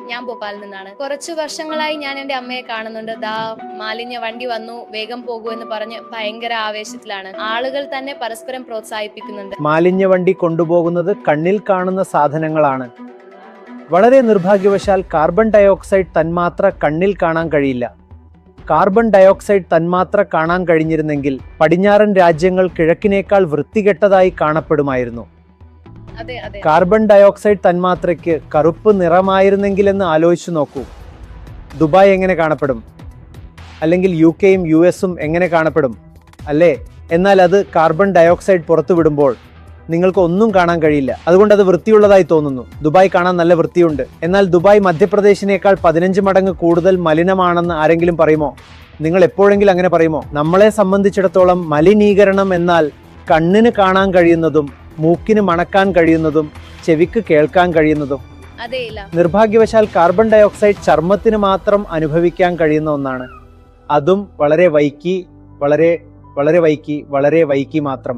ഞാൻ ഭോപ്പാലിൽ നിന്നാണ്. കുറച്ചു വർഷങ്ങളായി ഞാൻ എന്റെ അമ്മയെ കാണുന്നുണ്ട്. ദാ മാലിന്യ വണ്ടി വന്നു, വേഗം പോകൂ എന്ന് പറഞ്ഞ് ഭയങ്കര ആവേശത്തിലാണ്. ആളുകൾ തന്നെ പരസ്പരം പ്രോത്സാഹിപ്പിക്കുന്നുണ്ട്. മാലിന്യ വണ്ടി കൊണ്ടുപോകുന്നത് കണ്ണിൽ കാണുന്ന സാധനങ്ങളാണ്. വളരെ നിർഭാഗ്യവശാൽ കാർബൺ ഡയോക്സൈഡ് തന്മാത്ര കണ്ണിൽ കാണാൻ കഴിയില്ല. കാർബൺ ഡയോക്സൈഡ് തന്മാത്ര കാണാൻ കഴിഞ്ഞിരുന്നെങ്കിൽ പടിഞ്ഞാറൻ രാജ്യങ്ങൾ കിഴക്കിനേക്കാൾ വൃത്തികെട്ടതായി കാണപ്പെടുമായിരുന്നു. കാർബൺ ഡയോക്സൈഡ് തന്മാത്രയ്ക്ക് കറുപ്പ് നിറമായിരുന്നെങ്കിലെന്ന് ആലോചിച്ചു നോക്കൂ. ദുബായ് എങ്ങനെ കാണപ്പെടും? അല്ലെങ്കിൽ UK-യും US-ഉം എങ്ങനെ കാണപ്പെടും അല്ലേ? എന്നാൽ അത് കാർബൺ ഡയോക്സൈഡ് പുറത്തുവിടുമ്പോൾ നിങ്ങൾക്ക് ഒന്നും കാണാൻ കഴിയില്ല. അതുകൊണ്ട് അത് വൃത്തിയുള്ളതായി തോന്നുന്നു. ദുബായ് കാണാൻ നല്ല വൃത്തിയുണ്ട്. എന്നാൽ ദുബായ് മധ്യപ്രദേശിനേക്കാൾ 15 മടങ്ങ് കൂടുതൽ മലിനമാണെന്ന് ആരെങ്കിലും പറയുമോ? നിങ്ങൾ എപ്പോഴെങ്കിലും അങ്ങനെ പറയുമോ? നമ്മളെ സംബന്ധിച്ചിടത്തോളം മലിനീകരണം എന്നാൽ കണ്ണിന് കാണാൻ കഴിയുന്നതും മൂക്കിന് മണക്കാൻ കഴിയുന്നതും ചെവിക്ക് കേൾക്കാൻ കഴിയുന്നതും. നിർഭാഗ്യവശാൽ കാർബൺ ഡയോക്സൈഡ് ചർമ്മത്തിന് മാത്രം അനുഭവിക്കാൻ കഴിയുന്ന ഒന്നാണ്. അതും വളരെ വൈകി മാത്രം.